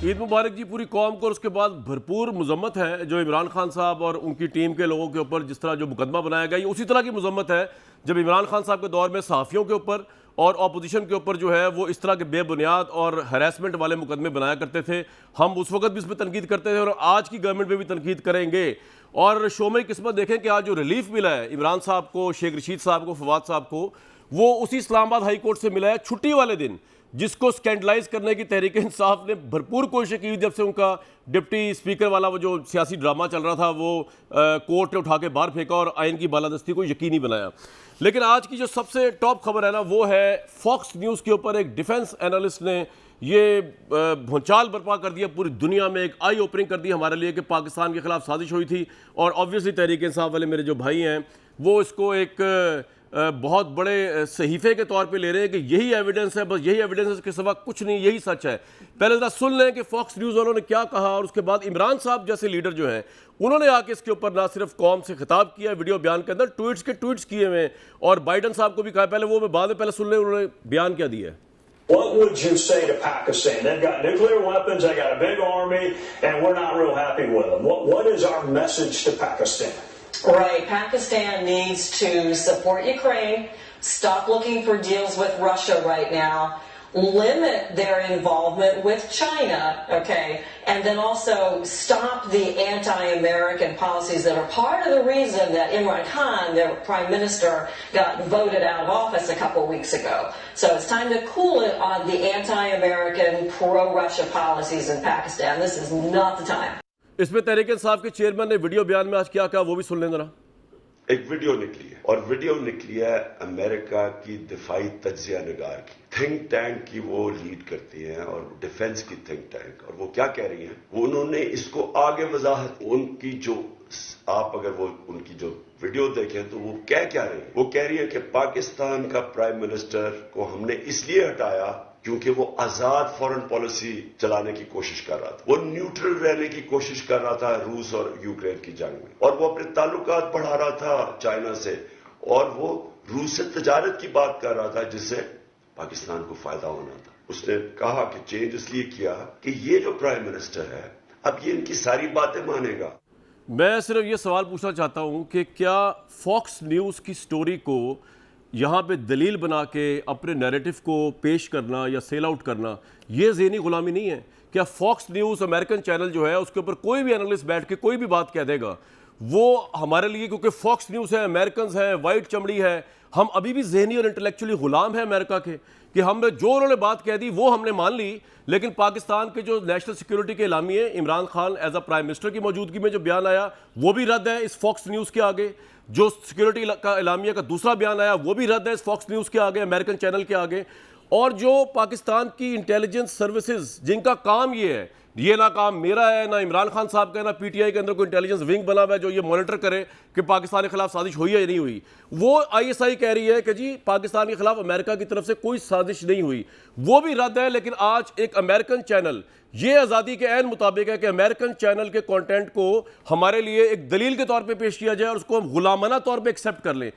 ईद मुबारक जी पूरी कौम को। उसके बाद भरपूर मजम्मत है जो इमरान खान साहब और उनकी टीम के लोगों के ऊपर जिस तरह जो मुकदमा बनाया गया, ये उसी तरह की मजम्मत है जब इमरान खान साहब के दौर में सहाफ़ियों के ऊपर और अपोजिशन के ऊपर जो है वो इस तरह के बेबुनियाद और हरासमेंट वाले मुकदमे बनाया करते थे। हम उस वक्त भी इस पर तनकीद करते थे और आज की गवर्नमेंट में भी तनकीद करेंगे। और शो में किस्मत देखें कि आज जो रिलीफ मिला है इमरान साहब को, शेख रशीद साहब को, फवाद साहब को, वो उसी इस्लामाबाद हाई कोर्ट से मिला है छुट्टी वाले दिन, जिसको स्कैंडलाइज करने की तहरीक इंसाफ ने भरपूर कोशिश की। जब से उनका डिप्टी स्पीकर वाला वो जो सियासी ड्रामा चल रहा था वो कोर्ट ने उठा के बाहर फेंका और आइन की बालादस्ती को यकीनी बनाया। लेकिन आज की जो सबसे टॉप खबर है ना, वो है फॉक्स न्यूज़ के ऊपर एक डिफेंस एनालिस्ट ने ये भूचाल बर्पा कर दिया पूरी दुनिया में, एक आई ओपनिंग कर दी हमारे लिए कि पाकिस्तान के खिलाफ साजिश हुई थी। और ऑब्वियसली तहरीक इंसाफ वाले मेरे जो भाई हैं वो इसको एक बहुत बड़े सहीफे के तौर पे ले रहे हैं कि यही एविडेंस है, बस यही एविडेंस है, इसके सिवा कुछ नहीं, यही सच है। पहले जरा सुन लें कि फॉक्स न्यूज़ वालों ने क्या कहा और उसके बाद इमरान साहब जैसे लीडर जो हैं उन्होंने आके इसके ऊपर ना सिर्फ कौम से खिताब किया वीडियो बयान के अंदर, ट्वीट्स के ट्वीट्स किए हुए, और बाइडन साहब को भी कहा। पहले वो मैं बाद में पहले सुन लें उन्होंने बयान क्या दिया है। What would you say to Pakistan? They've got nuclear weapons, they got a big army, and we're not real happy with them. What is our message to Pakistan? Right. Pakistan needs to support Ukraine, stop looking for deals with Russia right now, limit their involvement with China, okay, and then also stop the anti-American policies that are part of the reason that Imran Khan, their prime minister, got voted out of office a couple of weeks ago. So it's time to cool it on the anti-American, pro-Russia policies in Pakistan. This is not the time. इसमें तहरीक इंसाफ के chairman ने video बयान में आज क्या कहा वो भी सुन लें जरा। एक वीडियो निकली है और वीडियो निकली है अमेरिका की दिफाई तज्जिया निगार की, थिंक टैंक की वो लीड करती हैं और डिफेंस की थिंक टैंक। और वो क्या कह रही हैं, उन्होंने इसको आगे वजाहत उनकी जो आप अगर वो उनकी जो वीडियो देखें तो वो क्या रही है, वो कह रही है कि पाकिस्तान का प्राइम मिनिस्टर को हमने इसलिए हटाया क्योंकि वो आजाद फॉरेन पॉलिसी चलाने की कोशिश कर रहा था, वो न्यूट्रल रहने की कोशिश कर रहा था रूस और यूक्रेन की जंग में, और वो अपने ताल्लुकात बढ़ा रहा था चाइना से, और वो रूस से तजारत की बात कर रहा था जिससे पाकिस्तान को फायदा होना था। उसने कहा कि चेंज इसलिए किया कि ये जो प्राइम मिनिस्टर है अब ये इनकी सारी बातें मानेगा। मैं सिर्फ ये सवाल पूछना चाहता हूं कि क्या फॉक्स न्यूज़ की स्टोरी को यहाँ पे दलील बना के अपने नैरेटिव को पेश करना या सेल आउट करना ये ज़हनी गुलामी नहीं है? क्या फॉक्स न्यूज़ अमेरिकन चैनल जो है उसके ऊपर कोई भी एनालिस्ट बैठ के कोई भी बात कह देगा वो हमारे लिए, क्योंकि फॉक्स न्यूज़ है, अमेरिकन है, वाइट चमड़ी है, हम अभी भी ज़हनी और इंटेलेक्चुअली गुलाम है अमेरिका के, कि हमने जो उन्होंने बात कह दी वो हमने मान ली। लेकिन पाकिस्तान के जो नेशनल सिक्योरिटी के एलामिये Imran Khan as a prime minister की मौजूदगी में जो बयान आया वो भी रद्द है इस फॉक्स न्यूज़ के आगे। जो सिक्योरिटी का एलामिया का दूसरा बयान आया वो भी रद्द है इस फॉक्स न्यूज़ के आगे, अमेरिकन चैनल के आगे। और जो पाकिस्तान की इंटेलिजेंस सर्विसेज जिनका काम ये है, ये ना काम मेरा है, ना इमरान खान साहब का है, ना पीटीआई के अंदर कोई इंटेलिजेंस विंग बना हुआ है जो ये मॉनिटर करे कि पाकिस्तान के खिलाफ साजिश हुई है या नहीं हुई, वो आईएसआई कह रही है कि जी पाकिस्तान के खिलाफ अमेरिका की तरफ से कोई साजिश नहीं हुई, वो भी रद्द है। लेकिन आज एक अमेरिकन चैनल, ये आज़ादी के ऐन मुताबिक है कि अमेरिकन चैनल के कंटेंट को हमारे लिए एक दलील के तौर पे पेश किया जाए और उसको हम गुलामाना तौर पे एक्सेप्ट कर लें।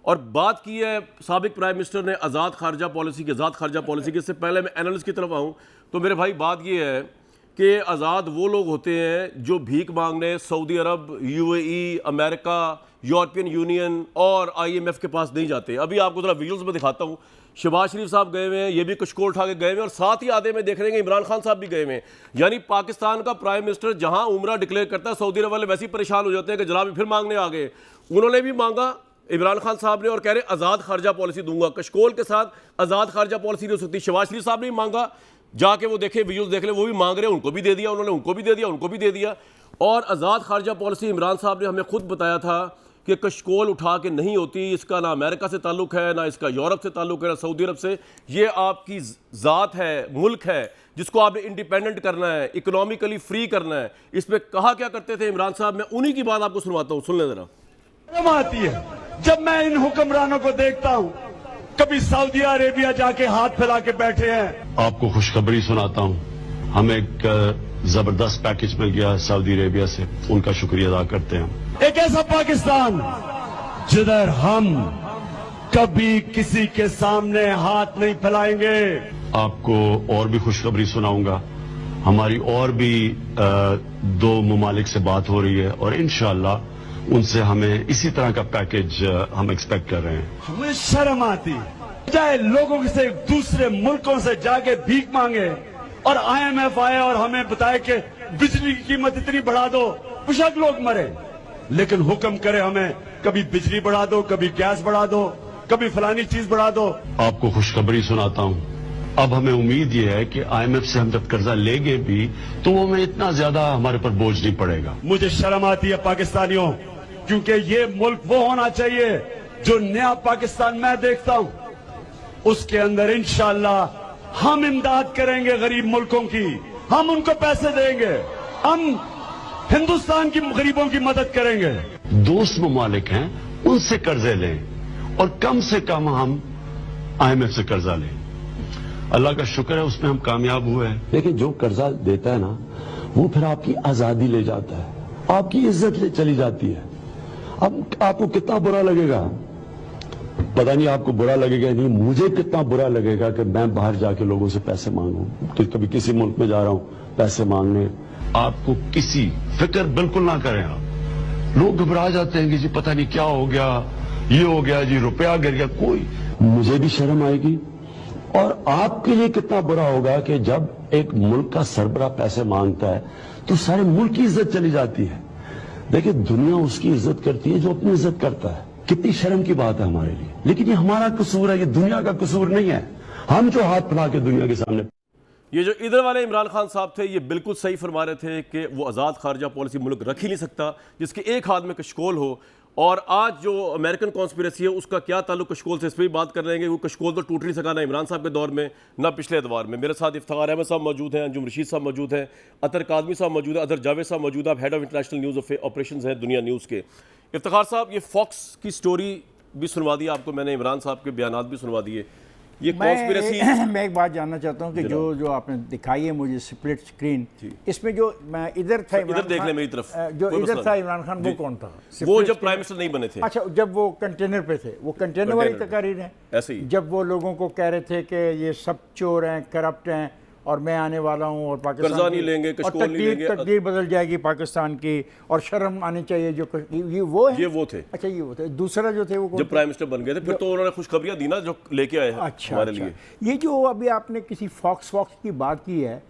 और बात की है साबिक प्राइम मिनिस्टर ने आज़ाद खारजा पॉलिसी की, आज़ाद खारजा पॉलिसी की। इससे पहले मैं एनालिस्ट की तरफ आऊँ तो मेरे भाई बात ये है कि आज़ाद वो लोग होते हैं जो भीख मांगने सऊदी अरब, यूएई, अमेरिका, यूरोपियन यूनियन और आईएमएफ के पास नहीं जाते। अभी आपको थोड़ा विजुअल्स में दिखाता हूँ। शहबाज शरीफ साहब गए हुए हैं, ये भी कशकोल उठा के गए हुए हैं, और साथ ही आधे में देख रहे हैं इमरान खान साहब भी गए हुए हैं। यानी पाकिस्तान का प्राइम मिनिस्टर जहां उम्रा डिक्लेयर करता है, सऊदी अरब वाले वैसे ही परेशान हो जाते हैं कि जनाब फिर मांगने आ गए। उन्होंने भी मांगा इमरान खान साहब ने और कह रहे आज़ाद खारजा पॉलिसी दूंगा। कशकोल के साथ आज़ाद खारजा पॉलिसी नहीं हो सकती। शहबाज शरीफ साहब ने भी मांगा, जाके वो देखे विजुअल्स देख ले, वो भी मांग रहे हैं, उनको भी दे दिया उन्होंने, उनको भी दे दिया, उनको भी दे दिया। और आज़ाद खारजा पॉलिसी इमरान साहब ने हमें खुद बताया था कि कशकोल उठा के नहीं होती, इसका ना अमेरिका से ताल्लुक है, ना इसका यूरोप से ताल्लुक है, ना सऊदी अरब से। ये आपकी ज़ात है, मुल्क है जिसको आपने इंडिपेंडेंट करना है, इकोनॉमिकली फ्री करना है। इसमें कहा क्या करते थे इमरान साहब, मैं उन्हीं की बात आपको सुनवाता हूँ, सुन लें जरा। शर्म आती है जब मैं इन हुक्मरानों को देखता हूँ, कभी सऊदी अरेबिया जाके हाथ फैला के बैठे हैं। आपको खुशखबरी सुनाता हूँ, हमें एक जबरदस्त पैकेज मिल गया सऊदी अरेबिया से, उनका शुक्रिया अदा करते हैं। एक ऐसा पाकिस्तान जिधर हम कभी किसी के सामने हाथ नहीं फैलाएंगे। आपको और भी खुशखबरी सुनाऊंगा, हमारी और भी 2 ममालिक से बात हो रही है और इंशाअल्लाह उनसे हमें इसी तरह का पैकेज हम एक्सपेक्ट कर रहे हैं। हमें शर्म आती चाहे लोगों से दूसरे मुल्कों से जाके भीख मांगे और IMF आए और हमें बताए कि बिजली की कीमत इतनी बढ़ा दो, बेशक लोग मरे, लेकिन हुक्म करे हमें कभी बिजली बढ़ा दो, कभी गैस बढ़ा दो, कभी फलानी चीज बढ़ा दो। आपको खुशखबरी सुनाता हूं, अब हमें उम्मीद यह है कि IMF से हम जब कर्जा लेंगे भी तो वो हमें इतना ज्यादा हमारे पर बोझ नहीं पड़ेगा। मुझे शर्म आती है पाकिस्तानियों, क्योंकि ये मुल्क वो होना चाहिए जो नया पाकिस्तान मैं देखता हूं, उसके अंदर इंशाअल्लाह हम इमदाद करेंगे गरीब मुल्कों की, हम उनको पैसे देंगे, हम हिंदुस्तान की गरीबों की मदद करेंगे। दोस्त ममालिक हैं उनसे कर्जे लें और कम से कम हम IMF से कर्जा लें। अल्लाह का शुक्र है उसमें हम कामयाब हुए हैं। लेकिन जो कर्जा देता है ना, वो फिर आपकी आजादी ले जाता है, आपकी इज्जत ले चली जाती है। अब आपको कितना बुरा लगेगा, पता नहीं आपको बुरा लगेगा नहीं, मुझे कितना बुरा लगेगा कि मैं बाहर जाके लोगों से पैसे मांगूं, कि कभी किसी मुल्क में जा रहा हूं पैसे मांगने। आपको किसी फिक्र बिल्कुल ना करें आप। लोग घबरा जाते हैं कि जी पता नहीं क्या हो गया, ये हो गया जी, रुपया गिर गया। कोई, मुझे भी शर्म आएगी और आपके लिए कितना बुरा होगा कि जब एक मुल्क का सरबरा पैसे मांगता है तो सारे मुल्क की इज्जत चली जाती है। देखिए, दुनिया उसकी इज्जत करती है जो अपनी इज्जत करता है। कितनी शर्म की बात है हमारे लिए, लेकिन ये हमारा कसूर है, ये दुनिया का कसूर नहीं है। हम जो हाथ फैला के दुनिया के सामने। ये जो इधर वाले इमरान खान साहब थे, ये बिल्कुल सही फरमा रहे थे कि वो आज़ाद खारजा पॉलिसी मुल्क रख ही नहीं सकता जिसके एक हाथ में कशकोल हो। और आज जो अमेरिकन कॉन्स्पिरेसी है उसका क्या ताल्लुक कशकोल से, इस पर भी बात कर रहे हैं कि वो कशकोल तो टूट नहीं सका ना इमरान साहब के दौर में ना पिछले एतवार में। मेरे साथ इफ्तिखार अहमद साहब मौजूद हैं, अंजुम रशीद साहब मौजूद हैं, अतर कादमी साहब मौजूद है, अदर जावेद साहब मौजूद है, head of international news operations हैं दुनिया न्यूज़ के। इफ्तिखार साहब, ये फॉक्स की स्टोरी भी सुनवा दी आपको मैंने, इमरान साहब के बयानात भी सुनवा दिए। ये कॉन्स्पिरेसी, मैं एक बात जानना चाहता हूँ कि जो आपने दिखाई है मुझे स्प्लिट स्क्रीन, इसमें जो मैं इधर था, इधर देख लें मेरी तरफ, जो इधर था इमरान खान, वो कौन था? वो जब प्राइम मिनिस्टर नहीं बने थे। अच्छा, जब वो कंटेनर पे थे, वो कंटेनर वाली तकारीर है ऐसे ही, जब वो लोगों को कह रहे थे कि ये सब चोर हैं, करप्ट हैं और मैं आने वाला हूँ और पाकिस्तान नहीं लेंगे, कशकोल नहीं लेंगे, तकदीर बदल जाएगी पाकिस्तान की और शर्म आनी चाहिए, जो ये वो है। ये वो थे। अच्छा, ये वो थे। दूसरा जो थे वो जब प्राइम मिनिस्टर बन गए थे फिर तो उन्होंने खुशखबरियां दी ना जो लेके आए हैं हमारे लिए। ये जो अभी आपने किसी फॉक्स की बात की है,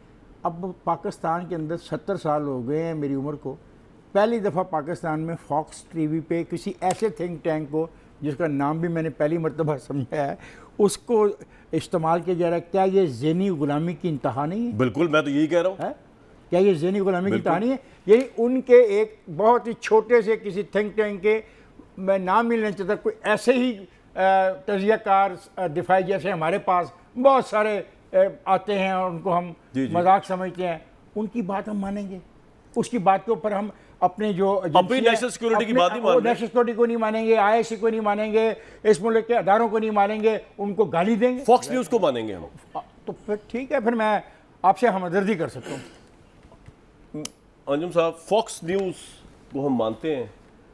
अब पाकिस्तान के अंदर 70 साल हो गए हैं मेरी उम्र को, पहली दफ़ा पाकिस्तान में फॉक्स टीवी पे किसी ऐसे थिंक टैंक को, जिसका नाम भी मैंने पहली मरतबा समझा है, उसको इस्तेमाल किया जा रहा है। क्या ये ज़हनी गुलामी की इंतहा नहीं है? बिल्कुल, मैं तो यही कह रहा हूँ। क्या ये ज़हनी गुलामी की इंतहा नहीं है? यही उनके एक बहुत ही छोटे से किसी थिंक टैंक के, मैं नाम ही नहीं चाहता, कोई ऐसे ही तजियाकार दिफाई जैसे हमारे पास बहुत सारे आते हैं और उनको हम मजाक समझते हैं, उनकी बात हम मानेंगे? उसकी बात के ऊपर हम अपने जो अपनी नेशनल सिक्योरिटी की बात नहीं मानेंगे, नेशनल सिक्योरिटी को नहीं मानेंगे, ISI को नहीं मानेंगे, इस मुल्क के अदारों को नहीं मानेंगे, उनको गाली देंगे, फॉक्स न्यूज़ को मानेंगे हम। तो फिर ठीक है, फिर मैं आपसे हमदर्दी कर सकता हूँ। अंजुम साहब, फॉक्स न्यूज़ को हम मानते हैं,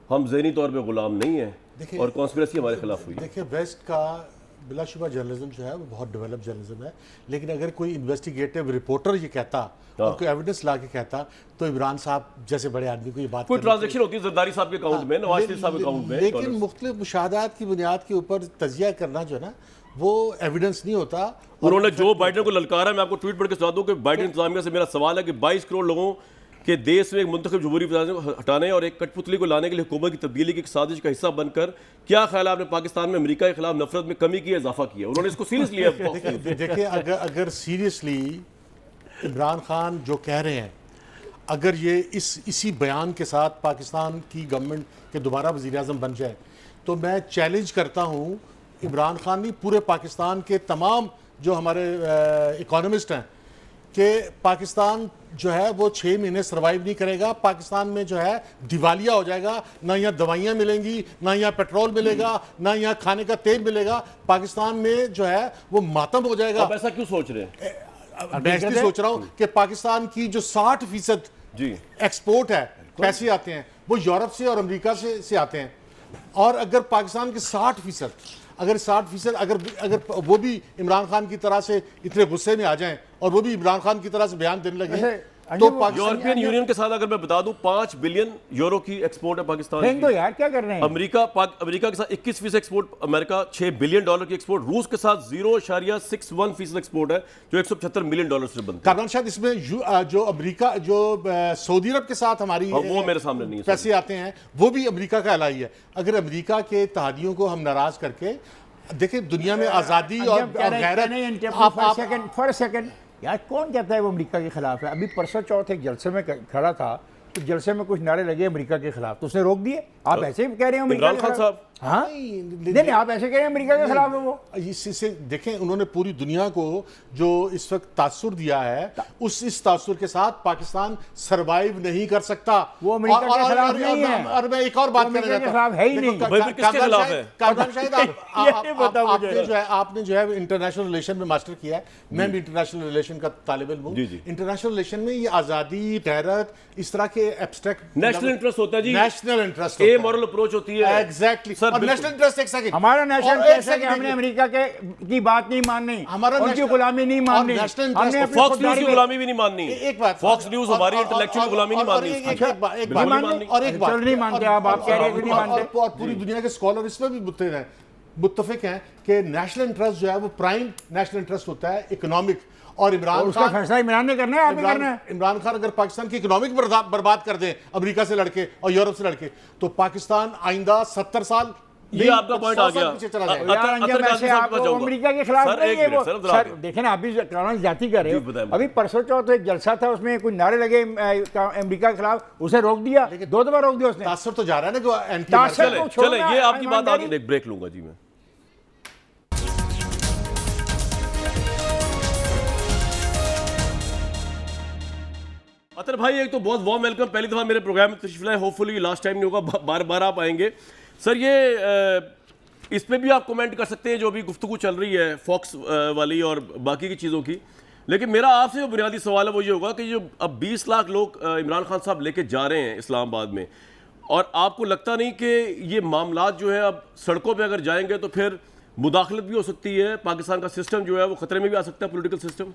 हम ज़हनी तौर पे गुलाम नहीं हैं और कॉन्स्पिरेसी हमारे खिलाफ हुई। देखिए, वेस्ट का बिलाशुबा जर्नलिज्म जो है वो बहुत डेवलप जर्नलिज्म है, लेकिन अगर कोई इन्वेस्टिगेटिव रिपोर्टर ये कहता और कोई एविडेंस ला के कहता तो इमरान साहब जैसे बड़े आदमी को ये बात, कोई ट्रांजैक्शन होती है जरदारी साहब के अकाउंट में, नवाज शरीफ साहब के अकाउंट में, लेकिन मुख्तलिफ मुशाहदात की बुनियाद के ऊपर तजिया करना जो है ना, वो एविडेंस नहीं होता। उन्होंने जो बाइडेन को ललकारा, मैं आपको ट्वीट पढ़ के सुना दूं कि बाइडेन इंतजामिया से मेरा सवाल है कि 22 करोड़ लोगों के देश में एक मुंतखब जमहूरी हटाने और एक कठपुतली को लाने के लिए हुकूमत की तब्दीली की साजिश का हिस्सा बनकर क्या ख्याल है आपने पाकिस्तान में अमेरिका के खिलाफ नफरत में कमी की, इजाफा किया? उन्होंने इसको सीरियस लिया। देखिए, अगर सीरियसली इमरान खान जो कह रहे हैं, अगर ये इसी बयान के साथ पाकिस्तान की गवर्नमेंट के दोबारा वज़ीर आज़म बन जाए, तो मैं चैलेंज करता हूँ इमरान खान नहीं, पूरे पाकिस्तान के तमाम जो हमारे इकोनॉमिस्ट हैं, कि पाकिस्तान जो है वो 6 महीने सर्वाइव नहीं करेगा। पाकिस्तान में जो है दिवालिया हो जाएगा, ना यहाँ दवाइयाँ मिलेंगी, ना यहाँ पेट्रोल मिलेगा, ना यहाँ खाने का तेल मिलेगा। पाकिस्तान में जो है वो मातम हो जाएगा। आप ऐसा क्यों सोच रहे हैं? मैं इसलिए सोच रहा हूँ कि पाकिस्तान की जो 60% जी एक्सपोर्ट है, पैसे आते हैं, वो यूरोप से और अमेरिका से आते हैं। और अगर पाकिस्तान के 60% अगर वो भी इमरान खान की तरह से इतने गुस्से में आ जाएं और वो भी इमरान खान की तरह से बयान देने लगे वैसे, तो अंजुम, पाकिस्तान यूरोपियन यूनियन के साथ अगर मैं बता दूं 5 बिलियन यूरो की एक्सपोर्ट है पाकिस्तान फेंक दो की। यार, क्या कर रहे हैं? अमेरिका के साथ 21% एक्सपोर्ट, अमेरिका 6 बिलियन डॉलर की एक्सपोर्ट, रूस के साथ 0.61% एक्सपोर्ट है जो 175 मिलियन डॉलर से बनता है। कामरान शायद इसमें जो अमेरिका जो सऊदी अरब के साथ हमारी और वो मेरे सामने नहीं है। पैसे आते हैं वो भी अमेरिका का एलाई है। अगर अमेरिका के इत्तेहादियों को हम नाराज करके देखिए दुनिया में आज़ादी और गैरत फॉर सेकंड यार, कौन कहता है वो अमेरिका के खिलाफ है? अभी परसों चौथ एक जलसे में खड़ा था, तो जलसे में कुछ नारे लगे अमेरिका के खिलाफ, तो उसने रोक दिए। आप ऐसे ही कह रहे हैं अमेरिका इमरान के खान खिलाफ? साहब हाँ नहीं, आप ऐसे कह रहे हैं अमेरिका के खिलाफ है वो। इससे देखें उन्होंने पूरी दुनिया को जो इस वक्त तासुर दिया है इस तासुर के साथ पाकिस्तान सरवाइव नहीं कर सकता। वो अमेरिका के खिलाफ नहीं है। और मैं एक और बात करना अमेरिका के खिलाफ है ही नहीं। भाई, फिर किसके खिलाफ है? कामरान शाहिद ये बता मुझे। आपने जो है इंटरनेशनल रिलेशन में मास्टर किया है, मैं भी इंटरनेशनल रिलेशन का तालिब इल्म हूं। जी, जी। इंटरनेशनल रिलेशन में ये आज़ादी, गैरत, इस तरह के एब्स्ट्रैक्ट नेशनल इंटरेस्ट होता है जी, national interest a moral approach होती है। एग्जैक्टली सर, और बिल्कुल। नेशनल इंटरेस्ट एक सेकंड हमारा नेशनल और एक इंटरेस्ट है कि सेकंड हमने अमेरिका की बात नहीं माननी, हमारा उनकी नेशनल- गुलामी नहीं माननी, और नेशनल हमने इंटरेस्ट- अपनी फॉक्स न्यूज खुददारी की पे- गुलामी भी नहीं माननी। एक बात फॉक्स न्यूज हमारी इंटेलेक्चुअल गुलामी नहीं माननी। एक बात बिल्कुल नहीं माननी। और एक बात चल नहीं मानते आप कह रहे हैं कि नहीं मानते। और पूरी दुनिया के स्कॉलर इसमें भी मुत्तफिक हैं कि नेशनल इंटरेस्ट जो है वो प्राइम नेशनल इंटरेस्ट होता है इकोनॉमिक। और इमरान उसका खान फैसला इमरान ने करना है, आप ही करना है। इमरान खान अगर पाकिस्तान की इकोनॉमिक बर्बाद कर दे अमेरिका से लड़के और यूरोप से लड़के, तो पाकिस्तान आइंदा 70 साल ये आपका पॉइंट आ 100 साल गया। पीछे चला जाएगा। यार अंजम, ऐसे आप अमेरिका के खिलाफ सर, नहीं एक है मिनट, वो। सर, उधर सर आ जाओ। देखें ना, अभी कानून जाती कर रहे जी, हो। बताएं, अभी परसों चौथ एक जलसा था, उसमें कुछ नारे लगे अमेरिका के खिलाफ, उसे रोक दिया, 2 दफा रोक दिया उसने। तासर तो जा रहा है ना कि एंटी तासर अमेरिकन है। को छोड़ना चले ये है, आपकी बात ईमानदारी। आगे एक ब्रेक लूंगा जी मैं। अतर भाई, एक तो बहुत वार्म वेलकम, पहली दफा मेरे प्रोग्राम में तशरीफ लाए, होपफुली लास्ट टाइम नहीं होगा, बार बार आप आएंगे सर। ये इस पे भी आप कमेंट कर सकते हैं जो अभी गुफ्तगू चल रही है फॉक्स वाली और बाकी की चीज़ों की, लेकिन मेरा आपसे जो बुनियादी सवाल है वो ये होगा कि जो अब 20 लाख लोग इमरान खान साहब लेके जा रहे हैं इस्लामाबाद में, और आपको लगता नहीं कि ये मामलात जो है अब सड़कों पे अगर जाएंगे तो फिर मुदाखलत भी हो सकती है, पाकिस्तान का सिस्टम जो है वो खतरे में भी आ सकता है, political system?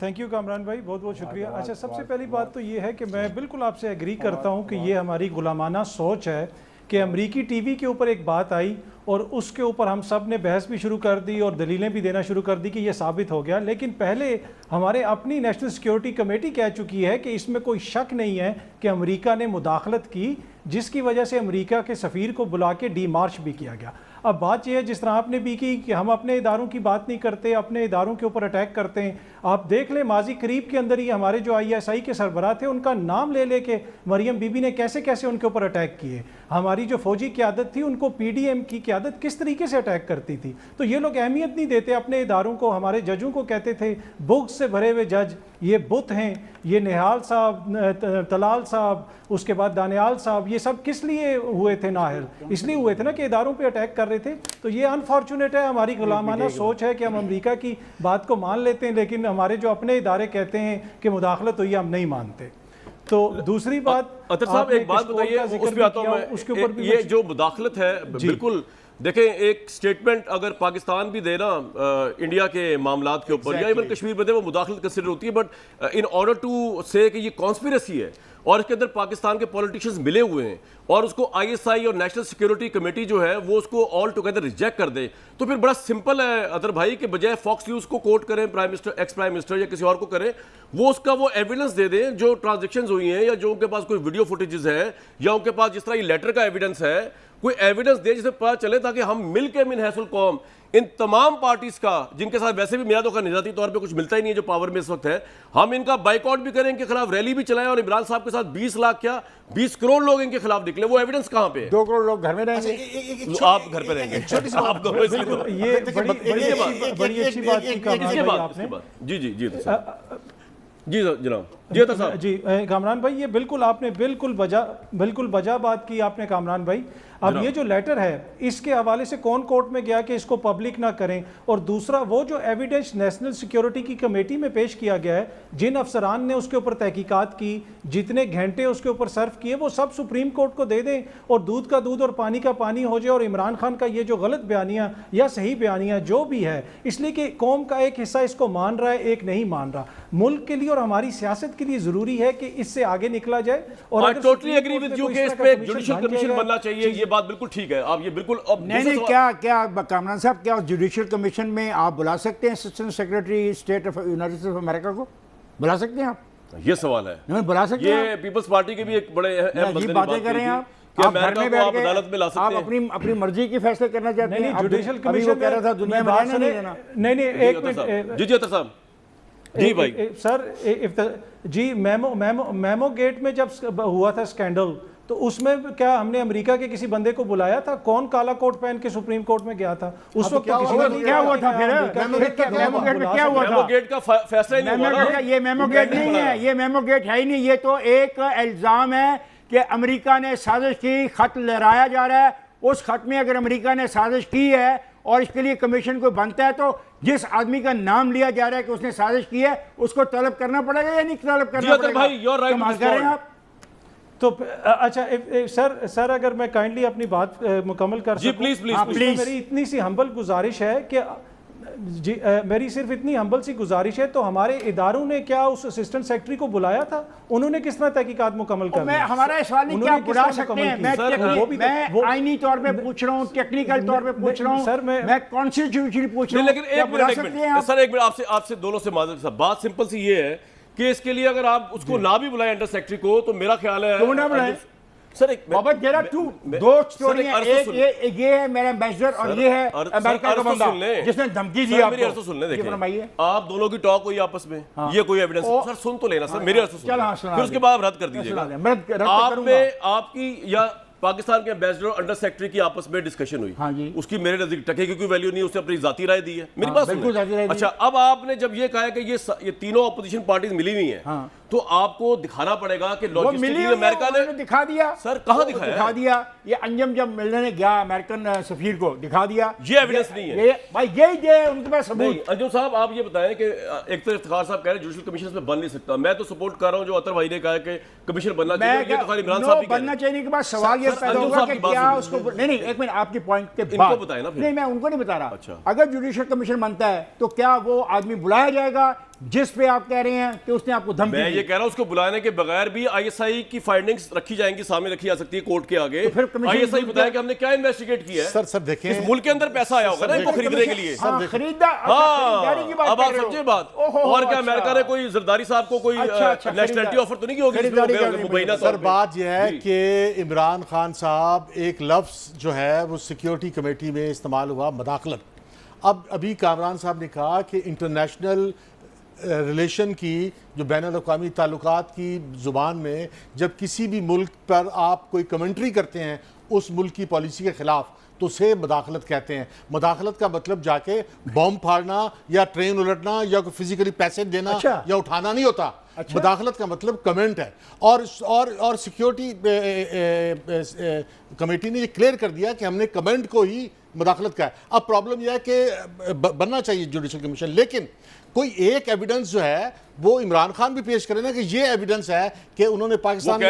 Thank you Kamran भाई, बहुत बहुत शुक्रिया। अच्छा, सबसे पहली बात तो ये है कि मैं बिल्कुल आपसे एग्री करता हूँ कि ये हमारी गुलामाना सोच है कि अमरीकी टीवी के ऊपर एक बात आई और उसके ऊपर हम सब ने बहस भी शुरू कर दी और दलीलें भी देना शुरू कर दी कि ये साबित हो गया। लेकिन पहले हमारे अपनी नेशनल सिक्योरिटी कमेटी कह चुकी है कि इसमें कोई शक नहीं है कि अमेरिका ने मुदाखलत की, जिसकी वजह से अमेरिका के सफ़ीर को बुला के डीमार्च भी किया गया। अब बात यह है, जिस तरह आपने भी की कि हम अपने इदारों की बात नहीं करते, अपने इदारों के ऊपर अटैक करते हैं। आप देख लें, माजी करीब के अंदर ही हमारे जो ISI के सरबराह थे, उनका नाम ले लेके मरियम बीबी ने कैसे कैसे उनके ऊपर अटैक किए। हमारी जो फौजी क़यादत थी, उनको PDM की क़यादत किस तरीके से अटैक करती थी। तो ये लोग अहमियत नहीं देते अपने इदारों को। हमारे जजों को कहते थे बुग़्ज़ से भरे हुए जज, ये बुत हैं, ये निहाल साहब, तलाल साहब, उसके बाद दानियाल साहब, ये सब किस लिए हुए थे? नाहिल इसलिए हुए थे ना कि इदारों पे अटैक कर रहे थे। तो ये अनफॉर्चुनेट है, हमारी गुलामाना सोच है कि हम अमेरिका की बात को मान लेते हैं, लेकिन हमारे जो अपने इदारे कहते हैं कि मुदाखलत हुई, हम नहीं मानते। तो दूसरी बात, अतर साहब एक बात बताइए, उस पे आता हूं मैं, उसके ऊपर भी ये जो मुदाखलत है, बिल्कुल देखें, एक स्टेटमेंट अगर पाकिस्तान भी दे ना इंडिया के मामलात के ऊपर या इवन कश्मीर में दे, वो मुदाखलत कंसिडर होती है, बट इन ऑर्डर टू से कि ये कॉन्स्पिरेसी है और इसके अंदर पाकिस्तान के पॉलिटिशियंस मिले हुए हैं और उसको ISI और नेशनल सिक्योरिटी कमेटी जो है वो उसको ऑल टुगेदर रिजेक्ट कर दे, तो फिर बड़ा सिंपल है अतर भाई, के बजाय फॉक्स न्यूज़ को कोट करें, prime minister, ex prime minister या किसी और को करें, वो उसका वो एविडेंस दे दें जो ट्रांजेक्शंस हुई हैं या जो उनके पास कोई वीडियो फुटेजेस है या उनके पास जिस तरह ये लेटर का एविडेंस है, कोई एविडेंस दे जिसे पता चले, ताकि हम मिल के मिन हैसुल कौम इन तमाम पार्टीज का, जिनके साथ वैसे भी मेरा तो निजाती तौर पे कुछ मिलता ही नहीं है जो पावर में इस वक्त है, हम इनका बाइकआउट भी करें, इनके खिलाफ रैली भी चलाएं और इमरान साहब के साथ 20 लाख क्या 20 करोड़ लोग इनके खिलाफ निकले। वो एविडेंस कहां पे है? 2 करोड़ लोग घर में रहेंगे। आप घर पे रहेंगे, आप घर पे इसलिए तो- ये बड़ी अच्छी बात की कामरान इसके भाई बाद आपने। जी जी जी जी जनाब। जी अतर साहब। जी कामरान भाई, ये बिल्कुल आपने बिल्कुल वजह बात की आपने कामरान भाई। अब ये जो लेटर है इसके हवाले से कौन कोर्ट में गया कि इसको पब्लिक ना करें, और दूसरा वो जो एविडेंस नेशनल सिक्योरिटी की कमेटी में पेश किया गया है, जिन अफसरान ने उसके ऊपर तहकीकात की, जितने घंटे उसके ऊपर सर्व किए, वो सब सुप्रीम कोर्ट को दे दें और दूध का दूध और पानी का पानी हो जाए। और इमरान खान का ये जो गलत बयानियाँ या सही बयानियाँ जो भी है, इसलिए कि कौम का एक हिस्सा इसको मान रहा है, एक नहीं मान रहा। मुल्क के लिए और हमारी सियासत के लिए जरूरी है कि इससे आगे निकला जाए। और I totally agree with you कि इस पे जुडिशियल कमीशन बनना चाहिए, ये बात बिल्कुल ठीक है। आप ये बिल्कुल अब नहीं, क्या कामरान साहब, क्या जुडिशियल कमीशन में आप बुला सकते हैं assistant secretary state of United states of America को? बुला सकते हैं आप? ये सवाल है, नहीं बुला सकते हैं। ये पीपल्स पार्टी के भी एक बड़े अहम बंदे ने बातें कर रहे हैं आप कि घर में अमेरिका को बैठ आप के अदालत में ला सकते हैं। आप अपनी मर्जी की फैसले करना चाहते हैं। नहीं, जुडिशियल अभी वो कमीशन कह रहा था दुनिया में रहना नहीं देना। नहीं, एक मिनट जी अतर साहब। जी भाई सर, जी मेमो गेट में जब हुआ था स्कैंडल, तो उसमें क्या हमने अमेरिका के किसी बंदे को बुलाया था? कौन काला कोट पहन के सुप्रीम कोर्ट में गया था उस वक्त? क्या हुआ था फिर? मेमो गेट में क्या हुआ था? गेट का फैसला ही नहीं हुआ ना। ये मेमो गेट नहीं है, ये मेमो गेट है ही नहीं। ये तो एक इल्जाम है कि अमेरिका ने साजिश की, खत लहराया जा रहा है। उस खत में अगर अमेरिका ने साजिश की है और इसके लिए कमीशन को बनता है, तो जिस आदमी का नाम लिया जा रहा है कि उसने साजिश की है, उसको तलब करना पड़ेगा या नहीं तलब करना पड़ेगा? भाई योर राइट कमाल कर रहे हैं आप। तो अच्छा सर अगर मैं काइंडली अपनी बात मुकम्मल कर सकूं। प्लीज। मेरी इतनी सी हम्बल गुजारिश है कि जी मेरी सिर्फ इतनी हम्बल सी गुजारिश है, तो हमारे इदारों ने क्या उस असिस्टेंट सेक्रेटरी को बुलाया था? उन्होंने किस तरह तहकीकात मुकम्मल कर दी? हमारा सवाल नहीं क्या बुला सकते हैं। मैं आईनी तौर पे पूछ रहा हूँ, टेक्निकल तौर पे पूछ रहा हूँ सर, मैं कॉन्स्टिट्यूशनली पूछ रहा हूँ। लेकिन एक मिनट सर, एक मिनट आपसे दोनों से माजूद साहब, बात सिंपल सी ये है कि इसके लिए अगर आप उसको ना भी बुलाएं अंडर सेक्रेटरी को, तो मेरा ख्याल है क्यों ना बुलाएं सर। एक बाबा तेरा दो स्टोरियां, एक ये है मेरा एम्बेसडर और ये है अमेरिका का बंदा जिसने धमकी दी आपको। मेरी अर्ज तो सुन ले, देखिए आप दोनों की टॉक हुई आपस में, ये कोई एविडेंस सर सुन तो लेना सर, मेरी अर्ज तो सुन, फिर उसके बाद रद्द कर दीजिएगा। आप में आपकी या पाकिस्तान के एम्बेसडर अंडर सेक्रेटरी की आपस में डिस्कशन हुई, हाँ जी। उसकी मेरे नजदीक टके की कोई वैल्यू नहीं, उसने अपनी जाती राय दी है। मेरी बात सुनिए। अच्छा, अब आपने जब ये कहा है कि ये तीनों अपोजिशन पार्टीज मिली हुई हैं, हाँ। तो आपको दिखाना पड़ेगा कि लॉजिस्टिकली अमेरिका ने दिखा दिया। सर कहां दिखाया? दिखा दिया। ये अंजम जब मिलने ने गया अमेरिकन सफीर को, दिखा दिया। ये एविडेंस नहीं है भाई, यही उनके पास सबूत। अंजुम साहब आप ये बताएं कि एक तो इफ्तिखार साहब कह रहे हैं जुडिशल कमीशन में बन नहीं सकता। मैं तो सपोर्ट कर रहा हूं जो अतर भाई ने कहा है कि कमीशन बनना चाहिए। ये तो खाली इमरान साहब भी बनना चाहिए के बाद सवाल ये पैदा होगा कि क्या उसको नहीं एक मिनट आपकी पॉइंट के बाद इनको बताएं ना फिर। नहीं, मैं उनको नहीं बता रहा। अच्छा। अगर जुडिशियल कमीशन बनता है तो क्या वो आदमी बुलाया जाएगा जिस पे आप कह रहे हैं कि उसने आपको धमकी दी? मैं ये कह रहा हूं उसको बुलाने के बगैर भी आईएसआई की फाइंडिंग्स रखी जाएंगी, सामने रखी जा सकती है कोर्ट के आगे। तो फिर आईएसआई बताया कि हमने क्या इन्वेस्टिगेट किया है। सर देखें, इस मुल्क के अंदर पैसा आया होगा ना इनको खरीदने के लिए। खरीदारी की बात अब आप समझे बात। और क्या अमेरिका ने कोई जरदारी साहब को कोई नेशनलिटी ऑफर तो नहीं की होगी? सर बात यह है कि इमरान खान साहब एक लफ्ज जो है वो सिक्योरिटी कमेटी में इस्तेमाल हुआ, मदाखलत। अब अभी कामरान साहब ने कहा कि इंटरनेशनल रिलेशन की जो बैनुल-अक़वामी ताल्लुकात की ज़ुबान में जब किसी भी मुल्क पर आप कोई कमेंट्री करते हैं उस मुल्क की पॉलिसी के ख़िलाफ़, तो उसे मदाखलत कहते हैं। मदाखलत का मतलब जाके बॉम्ब फाड़ना या ट्रेन उलटना या कोई फिजिकली पैसे देना या उठाना नहीं होता। मदाखलत का मतलब कमेंट है। और सिक्योरिटी कमेटी ने ये क्लियर कर दिया कि हमने कमेंट को ही मदाखलत का है। अब प्रॉब्लम यह है कि बनना चाहिए जुडिशल कमीशन, लेकिन कोई एक एविडेंस जो है वो इमरान खान भी पेश करे ना कि ये एविडेंस है कि उन्होंने पाकिस्तान में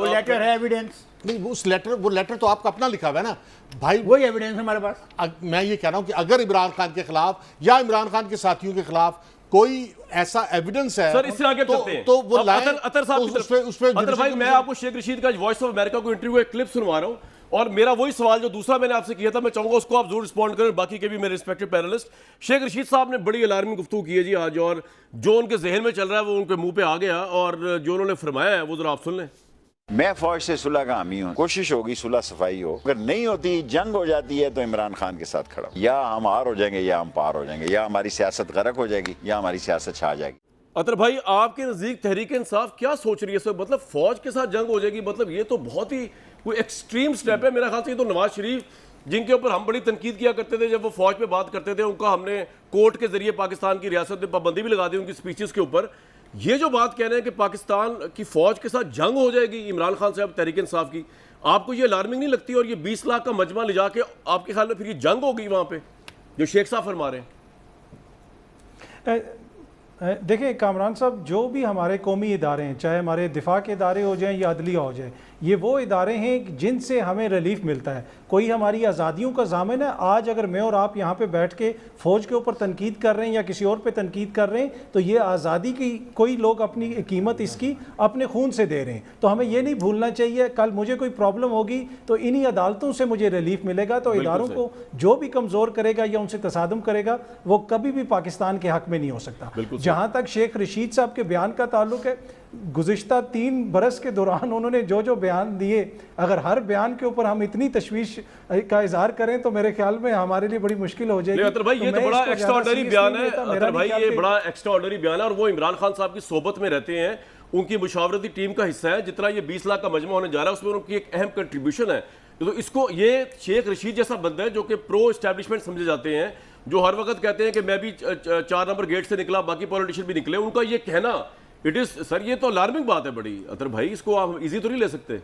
लेटर है एविडेंस नहीं, वो लेटर तो आपका अपना लिखा हुआ है ना भाई, वही एविडेंस हमारे पास। मैं ये कह रहा हूं कि अगर इमरान खान के खिलाफ या इमरान खान के साथियों के खिलाफ कोई ऐसा एविडेंस है सर, इससे आगे चलते हैं। तो वो अतर साहब, अतर भाई मैं आपको शेख रशीद का वॉइस ऑफ अमेरिका को इंटरव्यू एक क्लिप सुनवा रहा हूं, और मेरा वही सवाल जो दूसरा मैंने आपसे किया था, मैं चाहूंगा उसको आप जरूर रिस्पॉन्ड करें, बाकी के भी मेरे रिस्पेक्टेड पैनलिस्ट। शेख रशीद साहब ने बड़ी अलार्मिंग गुफ्तगू की है जी आज, और जो उनके जहन में चल रहा है वो उनके मुंह पे आ गया, और जो उन्होंने फरमाया है वो जरा आप सुन लें। मैं फौज से सुलह का हामी हूँ, कोशिश होगी सुलह सफाई हो। अगर नहीं होती, जंग हो जाती है, तो इमरान खान के साथ खड़ा, या हम हार हो जाएंगे या हम पार हो जाएंगे, या हमारी सियासत गरक हो जाएगी या हमारी सियासत छा जाएगी। अतर भाई आपके नजदीक तहरीक इंसाफ क्या सोच रही है सर? मतलब फौज के साथ जंग हो जाएगी, मतलब ये तो बहुत ही कोई एक्सट्रीम स्टेप है मेरा ख्याल से। ये तो नवाज शरीफ जिनके ऊपर हम बड़ी तनकीद किया करते थे जब वो फौज पे बात करते थे, उनका हमने कोर्ट के जरिए पाकिस्तान की रियासत में पाबंदी भी लगा दी उनकी स्पीचेस के ऊपर। ये जो बात कह रहे हैं कि पाकिस्तान की फौज के साथ जंग हो जाएगी इमरान खान साहब तहरीक इंसाफ की, आपको ये अलार्मिंग नहीं लगती? और ये 20 लाख का मजमा ले जाके आपके ख्याल में फिर ये जंग होगी वहां पे जो शेख साहब फरमा रहे हैं? देखिए कामरान साहब, जो भी हमारे कौमी इदारे हैं, चाहे हमारे दिफा के इदारे हो जाएं या अदलिया हो जाए, ये वो इदारे हैं जिनसे हमें रिलीफ मिलता है। कोई हमारी आज़ादियों का ज़ामिन है। आज अगर मैं और आप यहाँ पे बैठ के फ़ौज के ऊपर तनकीद कर रहे हैं या किसी और पे तनकीद कर रहे हैं, तो ये आज़ादी की कोई लोग अपनी कीमत इसकी अपने खून से दे रहे हैं। तो हमें ये नहीं भूलना चाहिए, कल मुझे कोई प्रॉब्लम होगी तो इन्हीं अदालतों से मुझे रिलीफ मिलेगा। तो इदारों को जो भी कमज़ोर करेगा या उनसे तसादम करेगा वो कभी भी पाकिस्तान के हक़ में नहीं हो सकता। जहाँ तक शेख रशीद साहब के बयान का ताल्लुक है, गुज़िश्ता 3 बरस के दौरान उन्होंने जो जो बयान दिए, अगर हर बयान के ऊपर हम इतनी तशवीश का इजहार करें तो मेरे ख्याल में हमारे लिए बड़ी मुश्किल हो जाएगी। अतर भाई, ये तो बड़ा एक्स्ट्राऑर्डिनरी बयान है। अतर भाई, ये बड़ा एक्स्ट्राऑर्डिनरी बयान है और वो इमरान खान साहब की सोबत में रहते हैं, उनकी मुशावरती टीम का हिस्सा है। जितना ये 20 लाख का मजमा होने जा रहा है उसमें उनकी एक अहम कंट्रीब्यूशन है। तो इसको ये शेख रशीद जैसा बंदा है जो कि प्रो एस्टैब्लिशमेंट समझे जाते हैं, जो हर वक्त कहते हैं कि मैं भी 4 नंबर गेट से निकला, बाकी पॉलिटिशियन भी निकले, उनका ये कहना इट इज सर, ये तो अलार्मिंग बात है बड़ी। अतर भाई, इसको आप इजी तो नहीं ले सकते।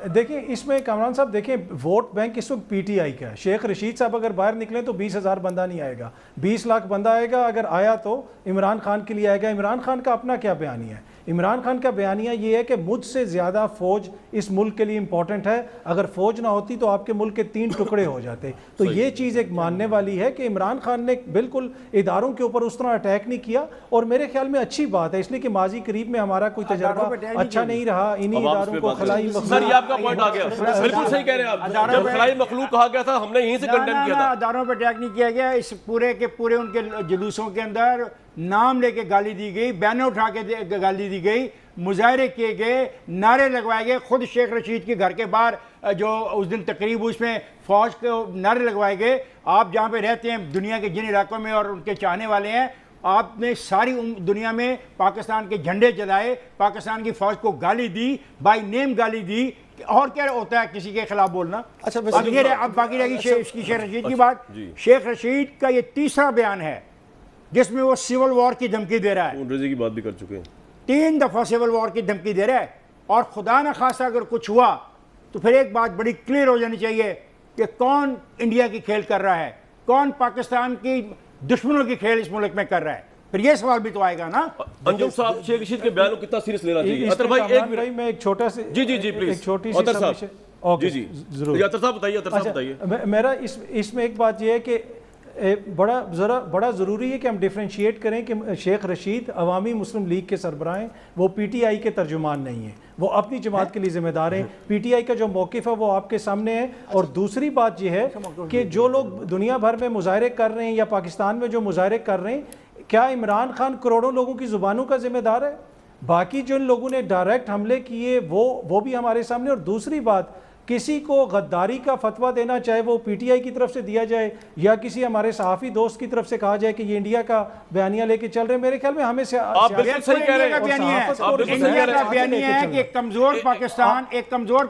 देखिए इसमें कामरान साहब, देखिए वोट बैंक इस वक्त पीटीआई का है। शेख रशीद साहब अगर बाहर निकले तो 20,000 बंदा नहीं आएगा, 20 लाख बंदा आएगा। अगर आया तो इमरान खान के लिए आएगा। इमरान खान का अपना क्या बयानिया है? इमरान खान का बयानिया ये है कि मुझसे ज़्यादा फ़ौज इस मुल्क के लिए इंपॉर्टेंट है। अगर फ़ौज ना होती तो आपके मुल्क के 3 टुकड़े हो जाते। तो ये चीज़ एक मानने वाली है कि इमरान खान ने बिल्कुल इदारों के ऊपर उस तरह अटैक नहीं किया, और मेरे ख्याल में अच्छी बात है, इसलिए कि माजी करीब में हमारा कोई तजर्बा अच्छा नहीं रहा। इन्हीं इदारों को खलाई सर, ये आपका पॉइंट आ गया, बिल्कुल सही कह रहे हैं आप। जब खलाई मखलूक कहा गया था, हमने यहीं से कंडेम किया था। अदारों पर अटैक नहीं किया गया। इस पूरे के पूरे उनके जुलूसों के अंदर नाम लेके गाली दी गई, बैनर उठा के गाली दी गई, मुजाहरे किए गए, नारे लगवाए गए। खुद शेख रशीद के घर के बाहर जो उस दिन तकरीब हुई उसमें फ़ौज के नारे लगवाए गए। आप जहाँ पे रहते हैं, दुनिया के जिन इलाकों में और उनके चाहने वाले हैं, आपने सारी दुनिया में पाकिस्तान के झंडे जलाए, पाकिस्तान की फ़ौज को गाली दी, बाय नेम गाली दी। और क्या होता है किसी के खिलाफ बोलना? अच्छा, अब बाकी रहेगी शेख रशीद की बात। शेख रशीद का ये तीसरा बयान है जिसमें वो सिविल वॉर की धमकी दे रहा है। रजी की बात भी कर चुके हैं, 3 दफ़ा सिविल वॉर की धमकी दे रहा है। और खुदा न खासा अगर कुछ हुआ तो फिर एक बात बड़ी क्लियर हो जानी चाहिए कि कौन इंडिया की खेल कर रहा है, कौन पाकिस्तान की दुश्मनों की खेल इस मुल्क में कर रहा है। फिर ये सवाल भी तो आएगा ना। अंजुम साहब, शेख रशीद के बयान को कितना सीरियस लेना चाहिए? अतर भाई, एक मिनट, मैं एक छोटा से जी प्लीज, एक छोटी सी अतर साहब, जी जरूर। अतर साहब बताइए। मेरा इसमें एक बात यह है कि बड़ा ज़रूरी है कि हम डिफ्रेंशिएट करें कि शेख रशीद अवामी मुस्लिम लीग के सरबराह हैं, वो पीटीआई के तर्जुमान नहीं हैं, वो अपनी जमात के लिए जिम्मेदार हैं। पीटीआई का जो मौक़िफ़ है वो आपके सामने है। और दूसरी बात यह है कि जो लोग दुनिया भर में मुजाहरे कर रहे हैं या पाकिस्तान में जो मुजाहरे कर रहे हैं, क्या इमरान खान करोड़ों लोगों की ज़ुबानों का जिम्मेदार है? बाकी जिन लोगों ने डायरेक्ट हमले किए वो भी हमारे सामने। और दूसरी बात, किसी को गद्दारी का फतवा देना, चाहे वो पीटीआई की तरफ से दिया जाए या किसी हमारे सहाफ़ी दोस्त की तरफ से कहा जाए कि ये इंडिया का बयानिया लेके चल रहे हैं, मेरे ख्याल में हमें आप बिल्कुल सही कह रहे हैं। इंडिया का बयानिया है कि एक कमजोर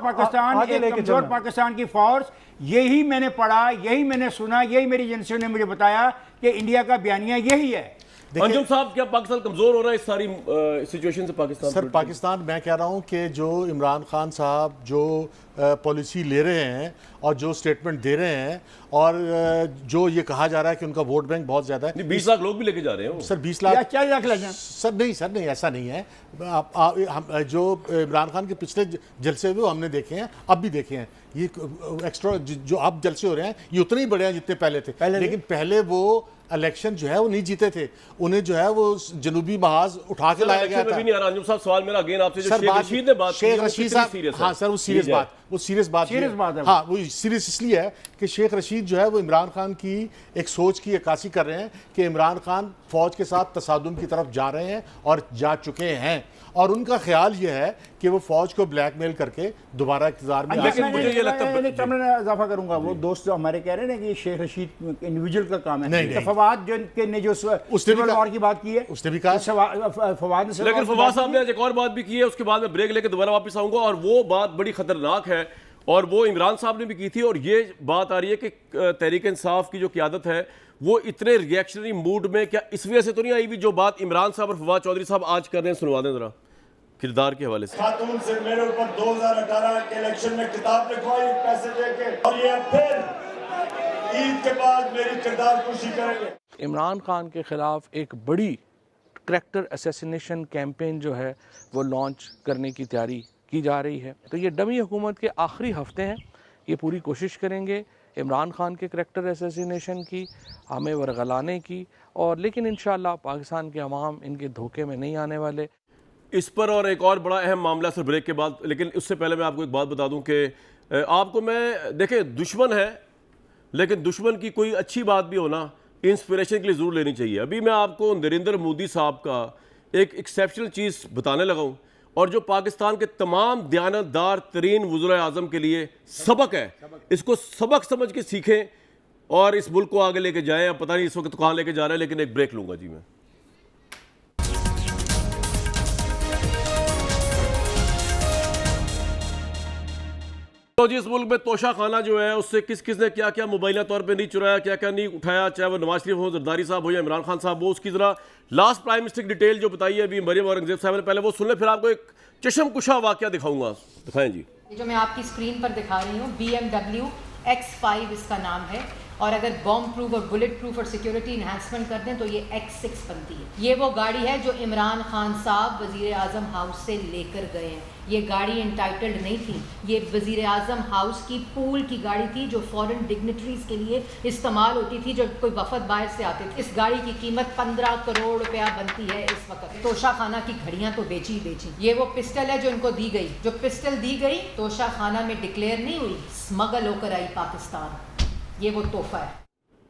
पाकिस्तान की फौज, यही मैंने पढ़ा, यही मैंने सुना, यही मेरी एजेंसियों ने मुझे बताया कि इंडिया का बयानिया यही है। अंजुम साहब, क्या पाकिस्तान कमजोर हो रहा है इस सारी सिचुएशन से? पाकिस्तान सर, पाकिस्तान, मैं कह रहा हूं कि जो इमरान खान साहब जो पॉलिसी ले रहे हैं और जो स्टेटमेंट दे रहे हैं और जो ये कहा जा रहा है कि उनका वोट बैंक बहुत ज्यादा है। 20 लाख लोग भी लेके जा रहे हैं सर, 20 लाख, 40 लाख लगे सर नहीं, ऐसा नहीं है। हम जो इमरान खान के पिछले जलसे हुए हमने देखे हैं, अब भी देखे हैं। ये एक्स्ट्रा जो अब जलसे हो रहे हैं ये उतने ही बड़े हैं जितने पहले थे। लेकिन पहले वो इलेक्शन जो है वो नहीं जीते थे, उन्हें जो है वो जनूबी महाज उठा के लाया गया था। भी नहीं आ रहा। अंजुम साहब, सवाल मेरा अगेन आपसे, जो शेख रशीद ने बात शेख रशीद साहब, हाँ सर, वो सीरियस बात है। हाँ, वो सीरियस इसलिए है कि शेख रशीद जो है वो इमरान खान की एक सोच की अक्कासी कर रहे हैं कि इमरान खान फौज के साथ तसादुम की तरफ जा रहे हैं और जा चुके हैं, और उनका ख्याल ये है कि वो फौज को ब्लैकमेल करके दोबारा इक़्तिदार में। लेकिन मुझे ये लगता है, मैं इजाफा करूंगा, वो दोस्त जो हमारे कह रहे हैं ना कि शेख रशीद इंडिविजुअल का काम है। नहीं, फवाद ने जो सिविल वॉर की बात की है, उसने भी कहा, फवाद ने, लेकिन फवाद साहब ने एक और बात भी की है, उसके बाद मैं ब्रेक लेके दोबारा वापस आऊंगा। और वो बात बड़ी खतरनाक है और वो इमरान साहब ने भी की थी। और ये बात आ रही है कि तहरीक इंसाफ की जो क़यादत है वो इतने रिएक्शनरी मूड में क्या इस वजह से तो नहीं आई हुई जो बात इमरान साहब और फवाद चौधरी साहब आज कर रहे हैं? सुनवा दें जरा किरदार के हवाले से। खातून से मेरे ऊपर 2018 के इलेक्शन में किताब लिखवाई पैसे देके, और ये अब फिर ईद के बाद मेरी किरदार कुशी करेंगे। इमरान खान के खिलाफ एक बड़ी करैक्टर असैसिनेशन कैंपेन जो है वो लॉन्च करने की तैयारी की जा रही है। तो ये डमी हुकूमत के आखिरी हफ्ते हैं, ये पूरी कोशिश करेंगे इमरान खान के करैक्टर असैसिनेशन की, हमें वरगलाने की, और लेकिन इंशाअल्लाह पाकिस्तान के अवाम इनके धोखे में नहीं आने वाले। इस पर और एक और बड़ा अहम मामला सर ब्रेक के बाद, लेकिन उससे पहले मैं आपको एक बात बता दूं कि आपको मैं देखें दुश्मन है, लेकिन दुश्मन की कोई अच्छी बात भी हो ना, इंस्पिरेशन के लिए ज़रूर लेनी चाहिए। अभी मैं आपको नरेंद्र मोदी साहब का एक एक्सेप्शनल चीज़ बताने लगा हूँ, और जो पाकिस्तान के तमाम दयानतदार तरीन वज़ीर आज़म के लिए सबक है। इसको सबक समझ के सीखें और इस मुल्क को आगे लेके जाएं। अब पता नहीं इस वक्त कहाँ लेके जा रहे हैं, लेकिन एक ब्रेक लूँगा जी मैं। तो जी इस मुल्क में तोशा खाना जो है उससे किस किस ने क्या क्या मुबैना तौर पे नहीं चुराया, क्या क्या नहीं उठाया, चाहे वो नवाज शरीफ हो, जरदारी साहब हो या इमरान खान साहब हो, उसकी जरा लास्ट प्राइम मिनिस्टर की डिटेल जो बताई है अभी मरियम औरंगजेब साहब ने, पहले वो सुन ले, फिर आपको एक चशम कुशा वाकया दिखाऊंगा। दिखाएं जी। जो मैं आपकी स्क्रीन पर दिखा रही हूँ BMW X5 इसका नाम है, और अगर बॉम्ब प्रूफ और बुलेट प्रूफ और सिक्योरिटी इन्हांसमेंट कर दें तो ये X6 बनती है। ये वो गाड़ी है जो इमरान खान साहब वजीर आजम हाउस से लेकर गए हैं। ये गाड़ी एंटाइटल्ड नहीं थी, ये वजीर आजम हाउस की पूल की गाड़ी थी जो फॉरेन डिग्निटरीज के लिए इस्तेमाल होती थी जब कोई वफद बाहर से आते थे। इस गाड़ी की कीमत 15 करोड़ रुपया बनती है इस वक्त। तोशा खाना की घड़ियां तो बेची बेची। ये वो पिस्टल है जो इनको दी गई, जो पिस्टल दी गई तोशा खाना में डिक्लेयर नहीं हुई, स्मगल होकर आई पाकिस्तान। ये वो तोहफा है।